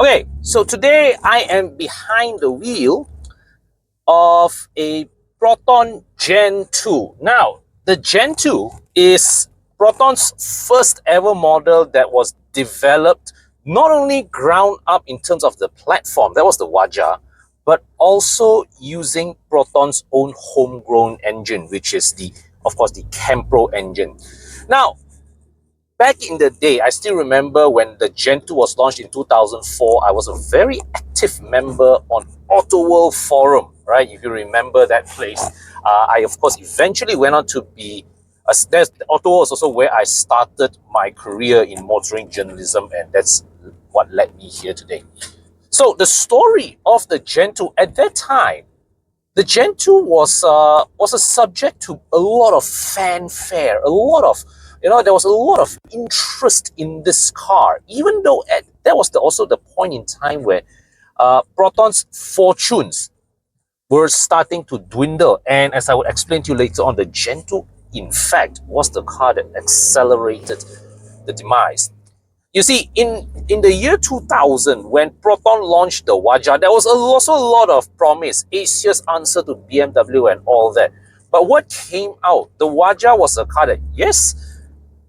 Okay, so today I am behind the wheel of a Proton Gen.2. Now, the Gen.2 is Proton's first ever model that was developed not only ground up in terms of the platform, that was the Waja, but also using Proton's own homegrown engine, which is of course, the Campro engine. Now, back in the day, I still remember when the Gen.2 was launched in 2004, I was a very active member on Auto World Forum, right? If you remember that place. I, of course, eventually went on to be... Auto World was also where I started my career in motoring journalism, and that's what led me here today. So the story of the Gen.2 at that time, the Gen.2 was a subject to a lot of fanfare, there was a lot of interest in this car, even though that was also the point in time where Proton's fortunes were starting to dwindle. And as I will explain to you later on, the Gen.2, in fact, was the car that accelerated the demise. You see, in the year 2000, when Proton launched the Waja, there was also a lot of promise, Asia's answer to BMW and all that. But what came out, the Waja was a car that, yes,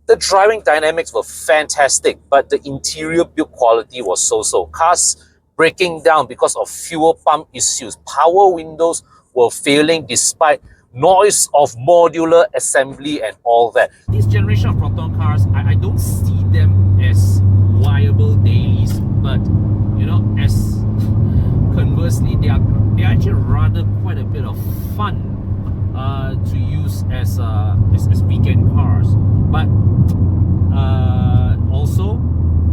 the driving dynamics were fantastic, but the interior build quality was so-so. Cars breaking down because of fuel pump issues. Power windows were failing despite noise of modular assembly and all that. This generation of Proton cars, I don't see them as viable dailies, but as conversely, they are actually rather quite a bit of fun to use as weekend cars. But also,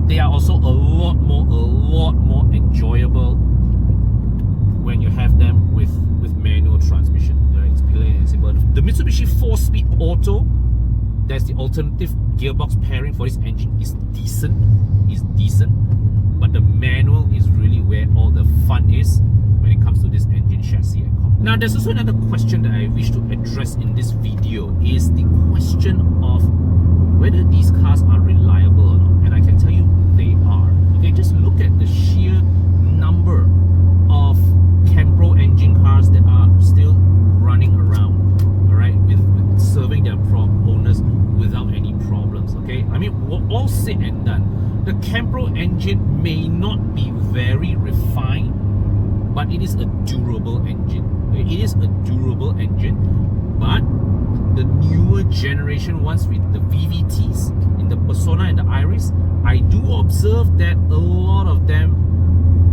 they are also a lot more enjoyable when you have them with manual transmission. It's plain and simple. The Mitsubishi 4-speed auto, that's the alternative gearbox pairing for this engine, is decent, but the manual is really where all the fun is when it comes to this engine chassis and components. Now, there's also another question that I wish to address in this video, is the question of whether these cars are reliable or not. And I can tell you they are. Okay, just look at the sheer number of Campro engine cars that are still running around, all right, with serving their owners without any problems. Okay, I mean, all said and done, the Campro engine may not be very refined, but it is a durable engine. It is a durable engine, but the newer generation ones with the VVTs in the Persona and the Iris, I do observe that a lot of them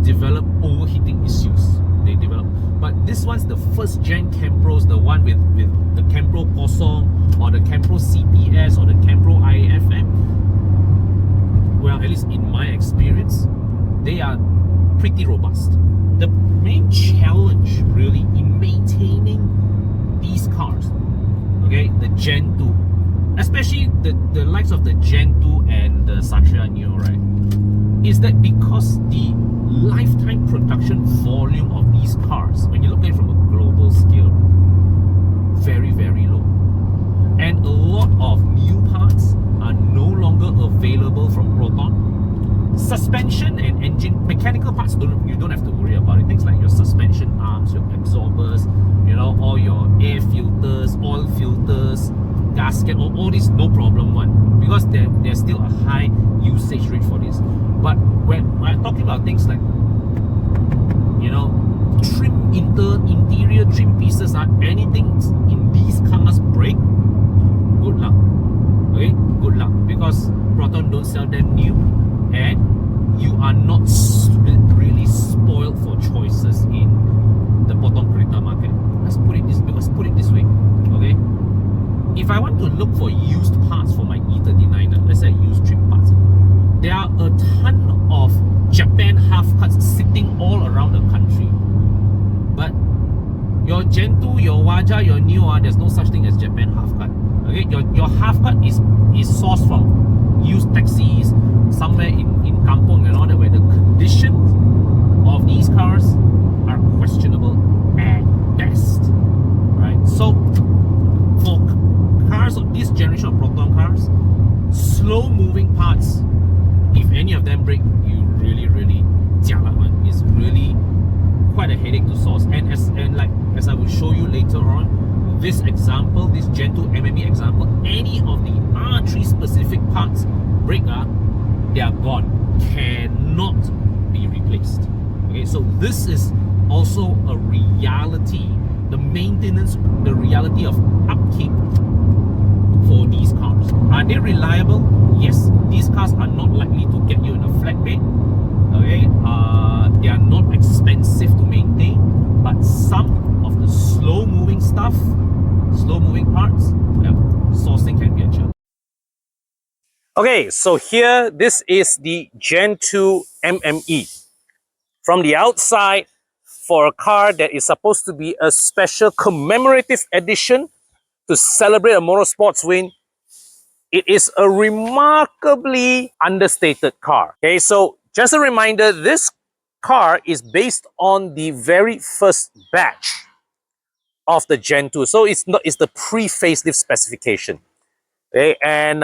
develop overheating issues. They develop, but this one's the first gen Campros, the one with the Campro Kosong or the Campro CPS or the Campro IFM. Well, at least in my experience, they are pretty robust. The main challenge really in maintaining these cars, okay, the Gen.2, especially the likes of the Gen.2 and the Satria Neo, right, is that because the lifetime production volume of these cars, when you look at it from a global scale, very low, and a lot of new parts are no longer available from Proton. Suspension and engine mechanical parts, you don't have to worry about it. Things like your suspension arms, your absorbers, all your air filters, oil filters, gasket, all this, no problem one, because there's still a high usage rate for this. But when I'm talking about things like trim, interior trim pieces, anything in these cars break, good luck. Okay, good luck, because Proton don't sell them new, and you are not really spoiled for choices in the Proton Creta market. Let's put it this way, okay? If I want to look for used parts for my E39, let's say used trim parts, there are a ton of Japan half cuts sitting all around the country. But your Gen.2, your Waja, your Neo, there's no such thing as Japan half cut. Okay, your half cut is sourced from used taxis somewhere in Kampong and all that, where the condition of these cars are questionable at best. Right? So for cars of this generation of Proton cars, slow moving parts, if any of them break, you really quite a headache to source. And as I will show you later on, this example, this Gen 2 MME example, any of the R3 specific parts break, they are gone, cannot be replaced. Okay, so this is also a reality, the maintenance, the reality of upkeep for these cars. Are they reliable? Yes. These cars are not likely to get you in a flatbed. Okay, they are not expensive to maintain, but some of the slow-moving stuff, slow-moving parts, sourcing can be a challenge. Okay, so here, this is the Gen 2 MME. From the outside, for a car that is supposed to be a special commemorative edition to celebrate a motorsports win, it is a remarkably understated car. Okay, so just a reminder, this car is based on the very first batch of the Gen 2. So it's the pre-facelift specification. Okay, and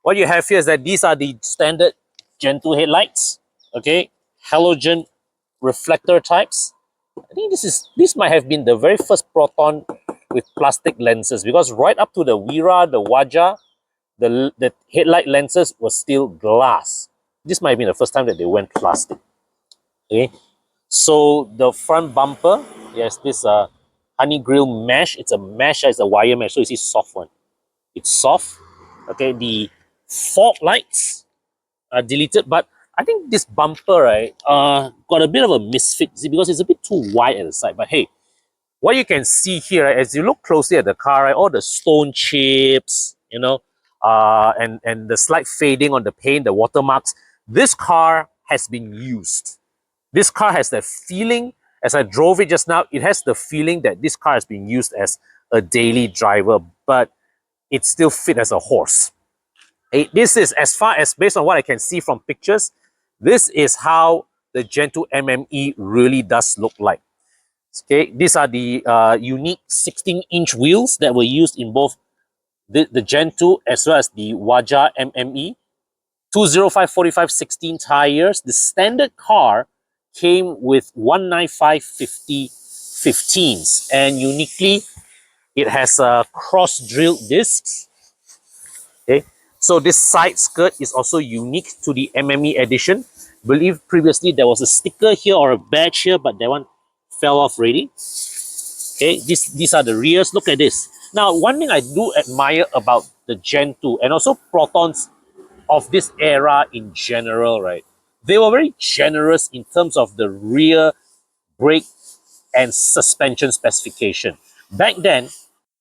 what you have here is that these are the standard Gen 2 headlights. Okay, halogen reflector types. I think this might have been the very first Proton with plastic lenses, because right up to the Wira, the Waja, the headlight lenses were still glass. This might have been the first time that they went plastic. Okay, so the front bumper, yes, this honey grill mesh. It's a mesh, it's a wire mesh, so you see soft one. It's soft. Okay, the fog lights are deleted, but I think this bumper, right, got a bit of a misfit, see, because it's a bit too wide at the side. But hey, what you can see here, right, as you look closely at the car, right, all the stone chips, you know, and the slight fading on the paint, the watermarks. This car has been used. This car has that feeling. As I drove it just now, it has the feeling that this car has been used as a daily driver, but it still fit as a horse. This is, as far as based on what I can see from pictures, this is how the Gen 2 MME really does look like. Okay, these are the unique 16-inch wheels that were used in both the Gen 2 as well as the Waja MME. 205/45/16 tires. The standard car came with 195/50 and uniquely, it has cross-drilled discs. Okay, so this side skirt is also unique to the MME edition. Believe previously there was a sticker here or a badge here, but that one fell off already. Okay, these are the rears. Look at this. Now, one thing I do admire about the Gen 2 and also Protons of this era in general, right? They were very generous in terms of the rear brake and suspension specification. Back then,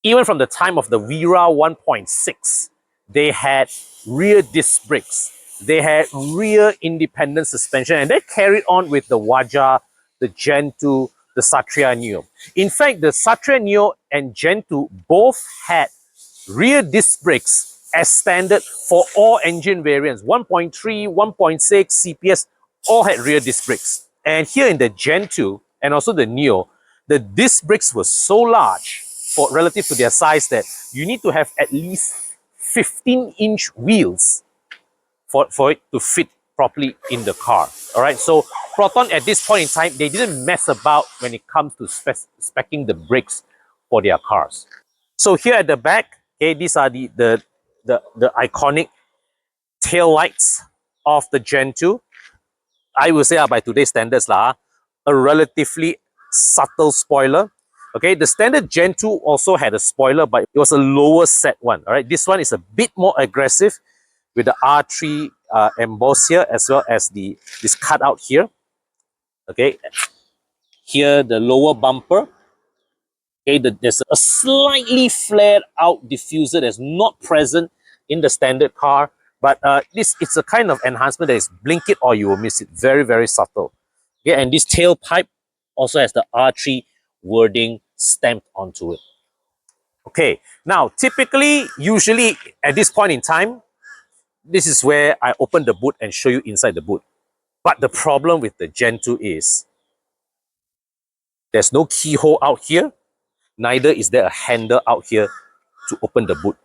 even from the time of the Wira 1.6, they had rear disc brakes. They had rear independent suspension, and that carried on with the Waja, the Gen 2, the Satria Neo. In fact, the Satria Neo and Gen 2 both had rear disc brakes as standard for all engine variants. 1.3, 1.6, CPS, all had rear disc brakes. And here in the Gen 2 and also the Neo, the disc brakes were so large for relative to their size that you need to have at least 15-inch wheels for it to fit properly in the car. All right, so Proton at this point in time, they didn't mess about when it comes to speccing the brakes for their cars. So here at the back, okay, these are the iconic tail lights of the Gen 2. I will say by today's standards, a relatively subtle spoiler. Okay, the standard Gen 2 also had a spoiler, but it was a lower set one. All right, this one is a bit more aggressive with the R3 emboss here, as well as this cutout here. Okay, here the lower bumper. Okay, there's a slightly flared out diffuser that's not present in the standard car, but it's a kind of enhancement that is blink it or you will miss it. Very, very subtle. Yeah, and this tailpipe also has the R3 wording stamped onto it. Okay, now typically, usually at this point in time, this is where I open the boot and show you inside the boot. But the problem with the Gen 2 is there's no keyhole out here, neither is there a handle out here to open the boot.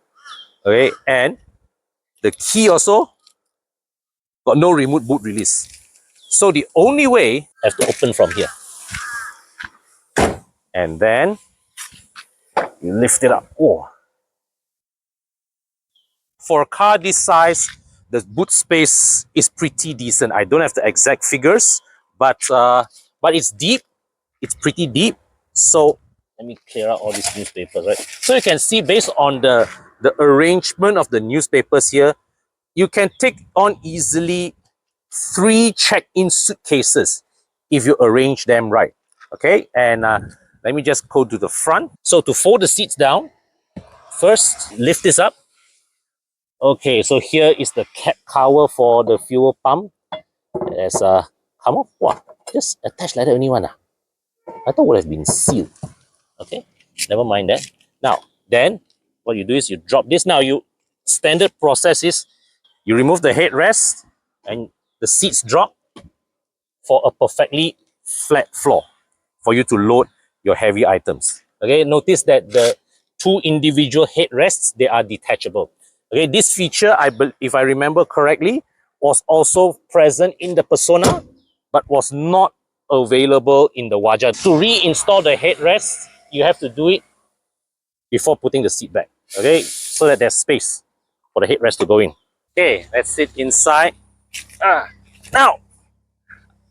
Okay, and the key also got no remote boot release. So the only way I have to open from here. And then you lift it up. Oh. For a car this size, the boot space is pretty decent. I don't have the exact figures, but it's deep. It's pretty deep. So let me clear out all these newspapers, right? So you can see based on the arrangement of the newspapers here, you can take on easily 3 check-in suitcases if you arrange them right. Okay, and let me just go to the front. So to fold the seats down, first lift this up. Okay, so here is the cap cover for the fuel pump. There's a come on, wow, just attached like that only one. I thought it would have been sealed. Okay, never mind that. Now, then what you do is you drop this. Now, you standard process is you remove the headrest and the seats drop for a perfectly flat floor for you to load your heavy items. Okay, notice that the 2 individual headrests, they are detachable. Okay, this feature, if I remember correctly, was also present in the Persona, but was not available in the Waja. To reinstall the headrest, you have to do it before putting the seat back. Okay, so that there's space for the headrest to go in. Okay, let's sit inside. Now,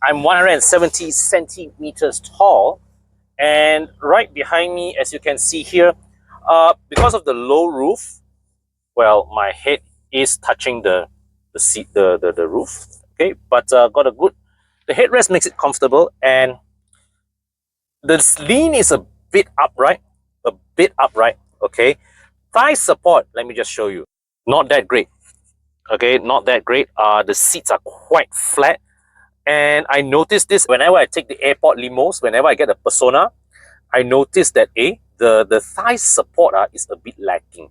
I'm 170 centimeters tall, and right behind me, as you can see here, because of the low roof, well, my head is touching the seat, the roof. Okay, but got a good. The headrest makes it comfortable, and the lean is a bit upright, a bit upright. Okay, thigh support. Let me just show you. Not that great. Okay, not that great. The seats are quite flat. And I noticed this whenever I take the airport limos, whenever I get a Persona, I noticed that the thigh support is a bit lacking.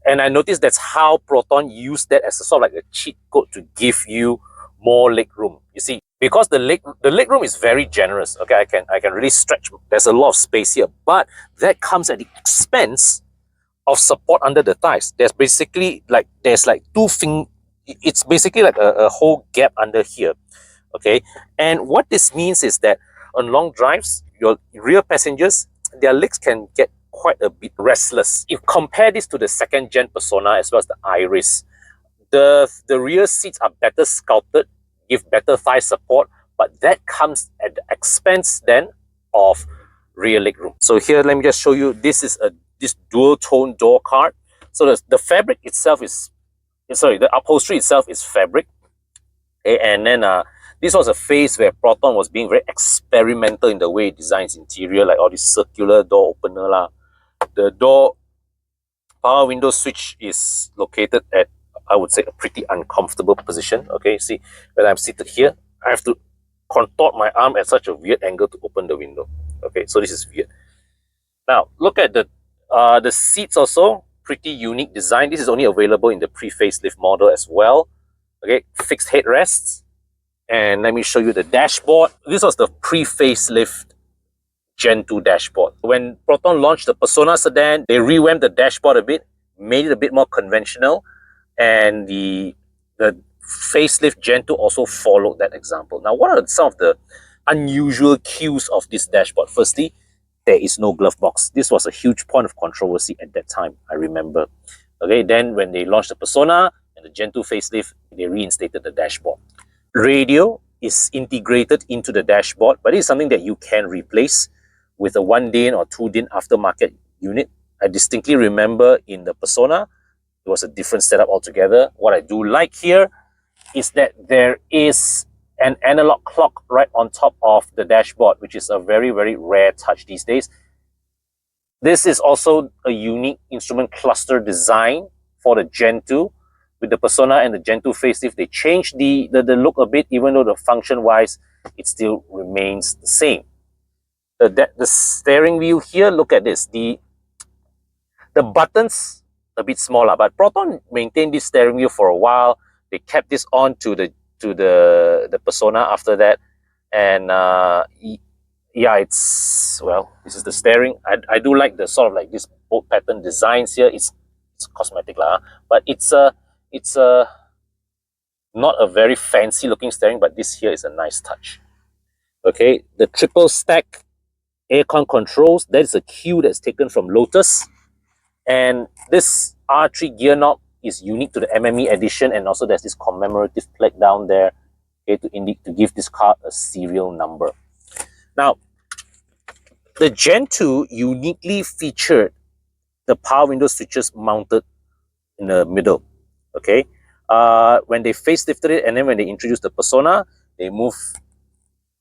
And I noticed that's how Proton used that as a sort of like a cheat code to give you more leg room. You see, because the leg room is very generous. Okay, I can really stretch. There's a lot of space here, but that comes at the expense of support under the thighs. There's basically like it's basically like a whole gap under here. Okay, and what this means is that on long drives, your rear passengers, their legs can get quite a bit restless. If you compare this to the 2nd gen Persona as well as the Iris, the rear seats are better sculpted, give better thigh support, but that comes at the expense then of rear leg room. So here, let me just show you. This is this dual tone door card. So the fabric itself is, sorry, the upholstery itself is fabric. Okay, and then this was a phase where Proton was being very experimental in the way it designs interior, like all this circular door opener lah. The door power window switch is located at, I would say, a pretty uncomfortable position. Okay, see, when I'm seated here, I have to contort my arm at such a weird angle to open the window. Okay, so this is weird. Now, look at the seats also, pretty unique design. This is only available in the pre-facelift model as well. Okay, fixed headrests. And let me show you the dashboard. This was the pre-facelift Gen 2 dashboard. When Proton launched the Persona sedan, they revamped the dashboard a bit, made it a bit more conventional, and the facelift Gen 2 also followed that example. Now, what are some of the unusual cues of this dashboard? Firstly, there is no glove box. This was a huge point of controversy at that time, I remember. Okay, then when they launched the Persona and the Gen 2 facelift, they reinstated the dashboard. Radio is integrated into the dashboard, but it is something that you can replace with a 1-DIN or 2-DIN aftermarket unit. I distinctly remember in the Persona, it was a different setup altogether. What I do like here is that there is an analog clock right on top of the dashboard, which is a very, very rare touch these days. This is also a unique instrument cluster design for the Gen 2. With the Persona and the Gen 2 facelift, they changed the look a bit, even though the function-wise, it still remains the same. The steering wheel here, look at this. The buttons, a bit smaller, but Proton maintained this steering wheel for a while. They kept this on to the Persona after that. And yeah, this is the steering. I do like the sort of like this bolt pattern designs here. It's cosmetic lah, but it's not a very fancy looking steering, but this here is a nice touch. Okay, the triple stack aircon controls. That is a cue that's taken from Lotus. And this R3 gear knob is unique to the MME edition, and also there's this commemorative plaque down there, okay, to give this car a serial number. Now, the Gen 2 uniquely featured the power window switches mounted in the middle, okay? When they facelifted it, and then when they introduced the Persona, they moved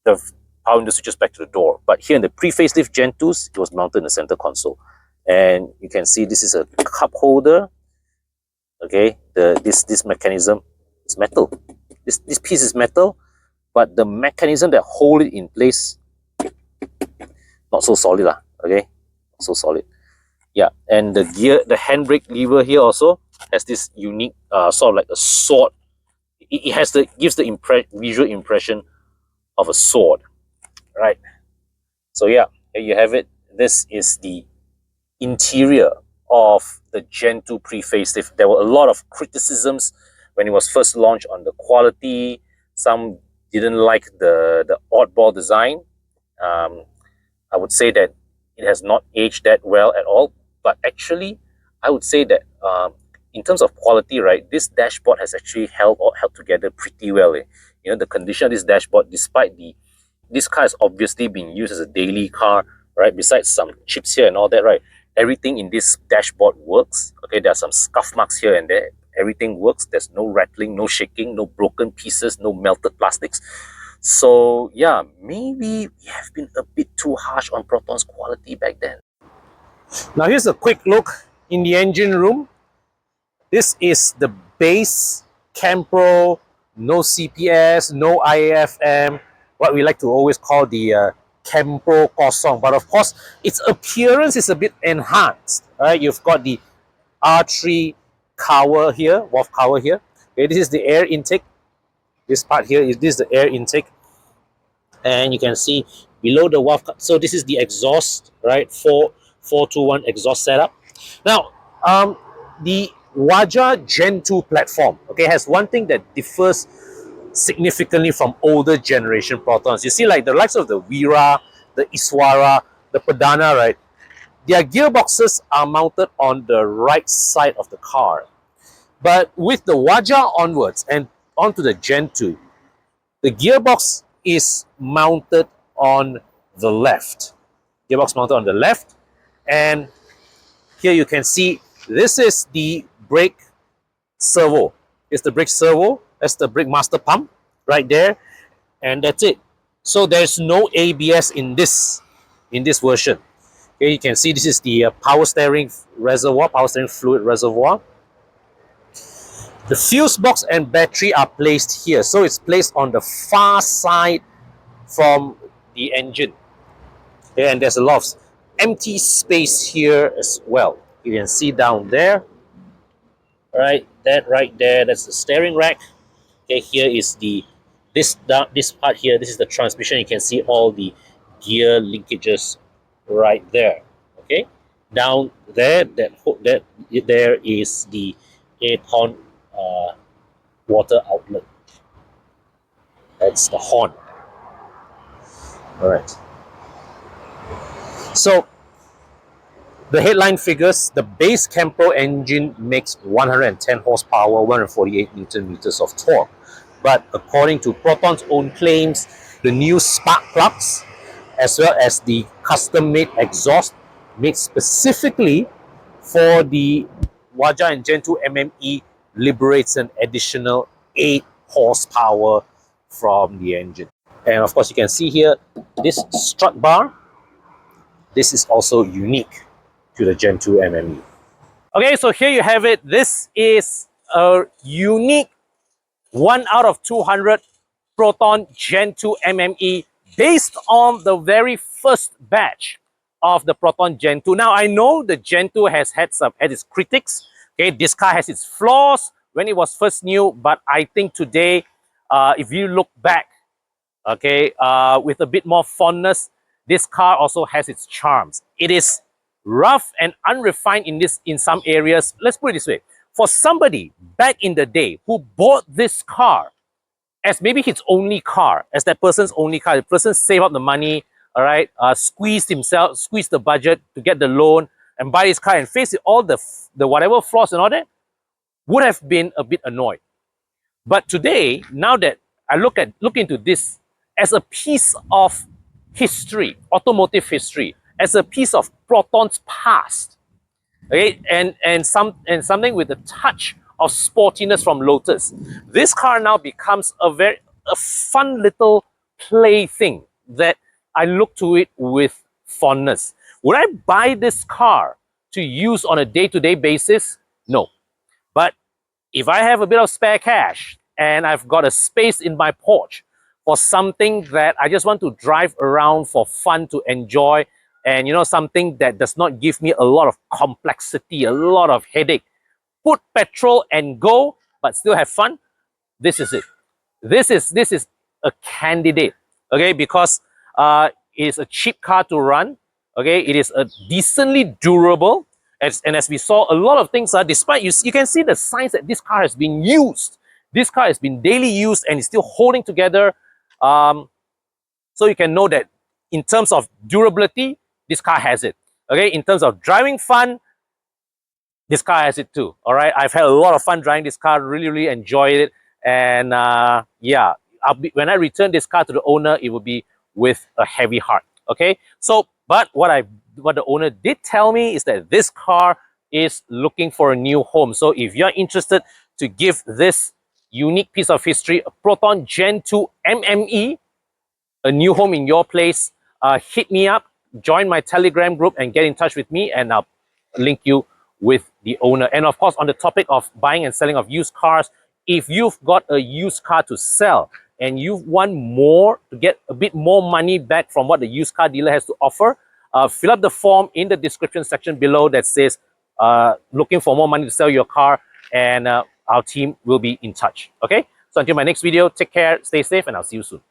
the power window switches back to the door. But here in the pre-facelift Gen 2s, it was mounted in the center console. And you can see this is a cup holder, okay? This mechanism is metal. This piece is metal, but the mechanism that hold it in place, not so solid lah, okay? Not so solid. Yeah, and the handbrake lever here also has this unique sort of like a sword. It gives the visual impression of a sword, right? So yeah, here you have it. This is the interior of the Gen 2 pre-facelift. There were a lot of criticisms when it was first launched on the quality. Some didn't like the oddball design. I would say that it has not aged that well at all. But actually, I would say that in terms of quality, right, this dashboard has actually held together pretty well. You know, the condition of this dashboard, despite this car has obviously been used as a daily car, right? Besides some chips here and all that, right? Everything in this dashboard works. Okay, there are some scuff marks here and there. Everything works. There's no rattling, no shaking, no broken pieces, no melted plastics. So yeah, maybe we have been a bit too harsh on Proton's quality back then. Now here's a quick look in the engine room. This is the base Campro, no CPS, no IAFM, what we like to always call the Campro Kosong. But of course, its appearance is a bit enhanced. Right? You've got the R3 cover here, valve cover here. Okay, this is the air intake. This part here is the air intake. And you can see below the valve, so this is the exhaust, right? 421 exhaust setup. Now, the Waja Gen 2 platform, okay, has one thing that differs significantly from older generation Protons. You see, like the likes of the Vira, the Iswara, the Pradana, right? Their gearboxes are mounted on the right side of the car. But with the Waja onwards and onto the Gen 2, the gearbox is mounted on the left. Gearbox mounted on the left. And here you can see this is the brake servo. It's the brake servo. That's the brake master pump right there. And that's it. So there's no ABS in this version. Okay, you can see this is the power steering reservoir, power steering fluid reservoir. The fuse box and battery are placed here. So it's placed on the far side from the engine. Okay, and there's a lot of empty space here as well. You can see down there, right? That right there, that's the steering rack. Okay, here is this part here. This is the transmission. You can see all the gear linkages right there. Okay, down there, there is the aircon water outlet. That's the horn. All right. So the headline figures, the base Campro engine makes 110 horsepower, 148 Newton meters of torque. But according to Proton's own claims, the new spark plugs, as well as the custom-made exhaust made specifically for the Waja and Gen 2 MME, liberates an additional 8 horsepower from the engine. And of course, you can see here, this strut bar, this is also unique to the Gen 2 MME. Okay, so here you have it. This is a unique 1 out of 200 Proton Gen 2 MME based on the very first batch of the Proton Gen 2. Now, I know the Gen 2 has had its critics. Okay, this car has its flaws when it was first new, but I think today, if you look back, okay, with a bit more fondness, this car also has its charms. It is rough and unrefined in some areas. Let's put it this way. For somebody back in the day who bought this car as maybe his only car, as that person's only car, the person saved up the money all right, squeezed the budget to get the loan and buy this car and face it all the whatever flaws and all that, would have been a bit annoyed. But today, now that I look into this as a piece of history, automotive history, as a piece of Proton's past, okay, and something with a touch of sportiness from Lotus, this car now becomes a fun little plaything that I look to it with fondness. Would I buy this car to use on a day-to-day basis? No. But if I have a bit of spare cash and I've got a space in my porch for something that I just want to drive around for fun to enjoy, and you know, something that does not give me a lot of complexity, a lot of headache, put petrol and go, but still have fun, this is it. This is a candidate, okay, because it is a cheap car to run, okay, it is a decently durable, and as we saw, a lot of things are, despite, you can see the signs that this car has been used. This car has been daily used and is still holding together. So you can know that in terms of durability, this car has it. Okay, in terms of driving fun, this car has it too. All right, I've had a lot of fun driving this car, really enjoyed it. And yeah, when I return this car to the owner, it will be with a heavy heart. Okay, so but what the owner did tell me is that this car is looking for a new home. So if you're interested to give this unique piece of history, a Proton Gen 2 MME, a new home in your place, hit me up, join my Telegram group and get in touch with me, and I'll link you with the owner. And of course, on the topic of buying and selling of used cars, if you've got a used car to sell and you want more, to get a bit more money back from what the used car dealer has to offer, fill up the form in the description section below that says looking for more money to sell your car, and our team will be in touch. Okay, so until my next video, take care, stay safe, and I'll see you soon.